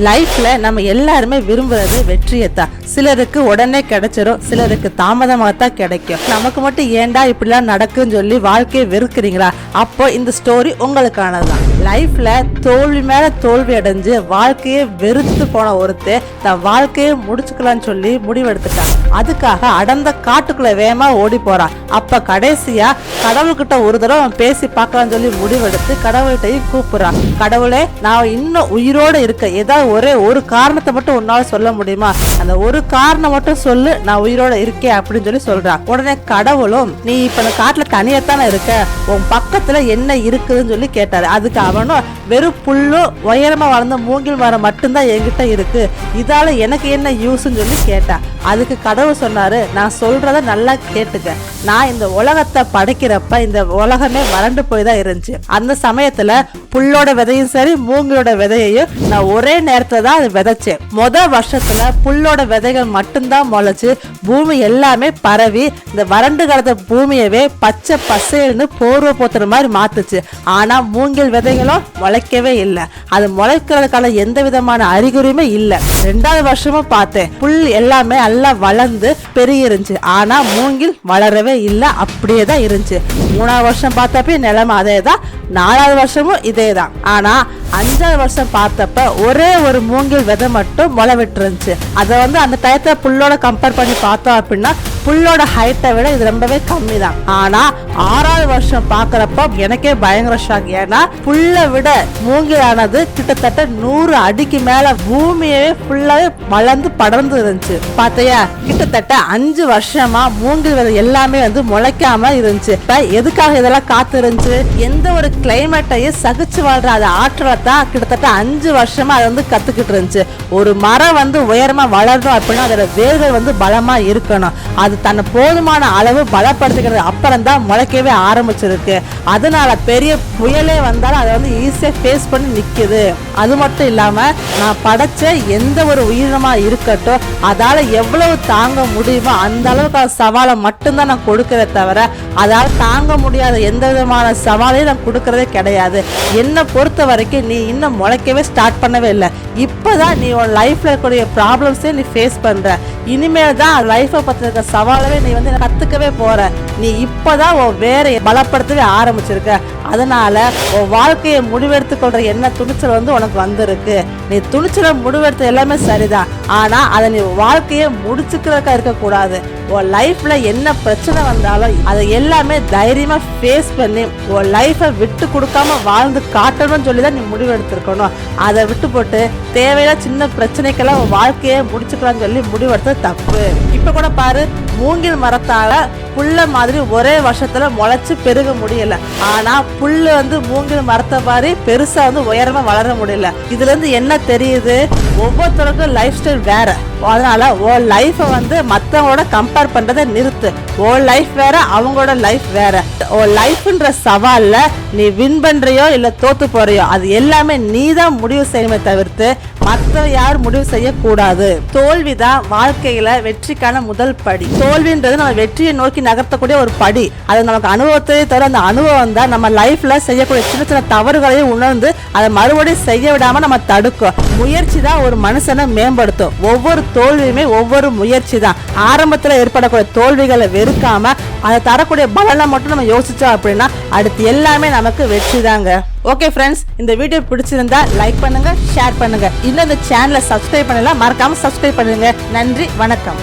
லைஃப்ல நம்ம எல்லாருமே விரும்புறது வெற்றியைத்தான். சிலருக்கு உடனே கிடைச்சிரும், சிலருக்கு தாமதமாகத்தான் கிடைக்கும். நமக்கு மட்டும் ஏண்டா இப்படிலாம் நடக்குன்னு சொல்லி வாழ்க்கையை வெறுக்கிறீங்களா? அப்போ இந்த ஸ்டோரி உங்களுக்கானதுதான். லைஃப்ல தோல்வி மேல தோல்வி அடைஞ்சு வாழ்க்கையே வெறுத்து போன ஒருத்தர் தன் வாழ்க்கையை முடிச்சுக்கலாம்னு சொல்லி முடிவெடுத்துட்டான். அதுக்காக அடர்ந்த காட்டுக்குள்ள வேகமா ஓடி போறான். அப்ப கடைசியா கடவுள்கிட்ட ஒரு தடவை பேசி பார்க்கலாம்னு சொல்லி முடிவெடுத்து கடவுள்கிட்டையும் கூப்பிடுறான். கடவுளே, நான் இன்னும் உயிரோட இருக்க ஏதாவது ஒரே ஒரு காரணத்தை மட்டும் உன்னால சொல்ல முடியுமா? அந்த ஒரு காரணம் மட்டும் சொல்லு, நான் உயிரோட இருக்கேன் அப்படின்னு சொல்லி சொல்றான். உடனே கடவுளும், நீ இப்ப இந்த காட்டுல தனியத்தானே இருக்க, உன் பக்கத்துல என்ன இருக்குதுன்னு சொல்லி கேட்டாரு. அதுக்கு அவனும், வெறும் புல்லும் உயரமா வளர்ந்த மூங்கில் மரம் மட்டும்தான் என்கிட்ட இருக்கு, இதால எனக்கு என்ன யூஸ்ன்னு சொல்லி கேட்டான். அதுக்கு கடவுள் சொன்னாரு, நான் சொல்றத நல்லா கேட்டுக்க. நான் இந்த உலகத்தை படைக்கிறப்ப இந்த உலகமே வறண்டு போய் தான் இருந்துச்சு. அந்த சமயத்துல புல்லோட விதையும் சரி மூங்கிலோட விதையையும் நான் ஒரே நேரத்துல தான் அதை விதைச்சேன். வருஷத்துல புல்லோட விதைகள் மட்டும்தான் முளைச்சு பூமி எல்லாமே பரவி இந்த வறண்டு கிடந்த பூமியவே பச்சை பசேல்னு போர்வை போத்துற மாதிரி மாத்துச்சு. ஆனா மூங்கில் விதைகளும் முளைக்கவே இல்லை. அது முளைக்கிறதுக்கான எந்த விதமான அறிகுறியுமே இல்லை. 2வது வருஷமும் பார்த்தேன், புல் எல்லாமே நல்லா வளர்ந்து பெருகி இருந்துச்சு. ஆனா மூங்கில் வளரவே இல்லை, அப்படியே தான் இருந்துச்சு. 3வது வருஷம் பார்த்தப்ப நிலைமை அதே தான். 4வது வருஷமும் இதே தான். ஆனா 5வது வருஷம் பார்த்தப்ப ஒரே ஒரு மூங்கில் விதை மட்டும் முளை விட்டு இருந்துச்சு. அதை அந்த டயத்தை புல்லோட கம்பேர் பண்ணி பார்த்தோம் அப்படின்னா புல்லோட ஹைட்டை விட இது ரொம்பவே கம்மி தான். ஆனா 6வது வருஷம் பாக்குறப்ப எனக்கே பயங்கர ஷாக். ஏன்னா புல்லை விட மூங்கிலானது கிட்டத்தட்ட 100 அடிக்கு மேல பூமியவே ஃபுல்லாவே வளர்ந்து படர்ந்து இருந்துச்சு. பாத்தையா, கிட்டத்தட்ட 5 வருஷமா மூங்கில் விதை எல்லாமே முளைக்காம இருந்துச்சு. எதுக்காக இதெல்லாம் காத்து இருந்துச்சு? எந்த ஒரு கிளைமேட்டையும் சகிச்சு வாழ்ற அது ஆற்றலை தான் கிட்டத்தட்ட 5 வருஷமா அது கத்துக்கிட்டு இருந்துச்சு. ஒரு மரம் உயரமா வளரணும் அப்படின்னா அதோட வேர்கள் பலமா இருக்கணும். அது தன்னை போதுமான அளவு பலப்படுத்திக்கிறது அப்புறம் தான் முளைக்கவே ஆரம்பிச்சிருக்கு. அதனால பெரிய புயலே வந்தாலும் அதை ஈஸியா ஃபேஸ் பண்ணி நிக்குது. அது மட்டும் இல்லாம நான் படைச்ச எந்த ஒரு உயிரினமா இருக்கட்டும் அதால எவ்வளவு தாங்க முடியுமோ அந்த அளவுக்கு சவாலை மட்டும்தான் நான் கொடுக்கறத தவிர அதால தாங்க முடியாத எந்த விதமான சவாலையும் நான் கொடுக்கறதே கிடையாது. என்னை பொறுத்த வரைக்கும் நீ இன்னும் முளைக்கவே ஸ்டார்ட் பண்ணவே இல்லை. இப்பதான் நீ உன் லைஃப்ல இருக்கக்கூடிய ப்ராப்ளம்ஸே நீ ஃபேஸ் பண்ற. இனிமேல் தான் லைஃபை பத்தின சவாலவே நீ கத்துக்கவே போற. நீ இப்பதான் உன் வேற பலப்படுத்தவே ஆரம்பிச்சிருக்க. அதனால உன் வாழ்க்கையை முடிவெடுத்துக் கொள்ற என்ன துணிச்சல் உனக்கு வந்திருக்கு. நீ துணிச்சல முடிவெடுத்த எல்லாமே சரிதான். ஆனா அதை நீ வாழ்க்கையை முடிச்சுக்கிறதுக்கா இருக்க கூடாது. உன் லைஃப்ல என்ன பிரச்சனை வந்தாலும் அதை எல்லாமே தைரியமா ஃபேஸ் பண்ணி உன் லைஃபை விட்டு கொடுக்காம வாழ்ந்து காட்டணும்னு சொல்லிதான் நீ முடிவெடுத்திருக்கணும். அதை விட்டு போட்டு தேவையான சின்ன பிரச்சனைக்கெல்லாம் உன் வாழ்க்கையை முடிச்சுக்கலாம்னு சொல்லி முடிவெடுத்தது தப்பு. இப்ப கூட பாரு, மூங்கில் மரத்தால புல்ல மாதிரி ஒரே வருஷத்துல முளைச்சு பெருக முடியல. ஆனா புல்லு மூங்கில் மரத்தை மாதிரி பெருசா உயரமா வளர முடியல. இதுல இருந்து என்ன தெரியுது? ஒவ்வொருத்தருக்கும் லைஃப் ஸ்டைல் வேற. அதனால உன் லைஃபை மத்தவங்களோட கம்பேர் பண்றதை நிறுத்து. உன் லைஃப் வேற, அவங்களோட லைஃப் வேற. உன் லைஃப்ன்ற சவால்ல நீ வின் பண்றியோ இல்ல தோத்து போறியோ அது எல்லாமே நீ தான் முடிவு செய்யணுமே தவிர்த்து மற்ற யாரும் முடிவு செய்யக்கூடாது. தோல்விதான் வாழ்க்கையில வெற்றிக்கான முதல் படி. தோல்வின்றது நம்ம வெற்றியை நோக்கி நகர்த்தக்கூடிய ஒரு படி. அது நமக்கு அனுபவத்தை தவிர அந்த அனுபவம் தான் நம்ம லைஃப்ல செய்யக்கூடிய சின்ன சின்ன தவறுகளையும் உணர்ந்து அதை மறுபடியும் செய்ய விடாம நம்ம தடுக்கும். முயற்சி தான் ஒரு மனுஷனை மேம்படுத்தும். ஒவ்வொரு தோல்வியுமே ஒவ்வொரு முயற்சி தான். ஆரம்பத்துல ஏற்படக்கூடிய தோல்விகளை வெறுக்காம அதை தரக்கூடிய பலனை மட்டும் நம்ம யோசிச்சோம் அப்படின்னா அடுத்து எல்லாமே நமக்கு வெற்றி தாங்க. ஓகே ஃப்ரெண்ட்ஸ், இந்த வீடியோ பிடிச்சிருந்தா லைக் பண்ணுங்க, ஷேர் பண்ணுங்க. இன்னும் இந்த சேனலை சப்ஸ்கிரைப் பண்ணலாம், மறக்காம சப்ஸ்கிரைப் பண்ணுங்க. நன்றி, வணக்கம்.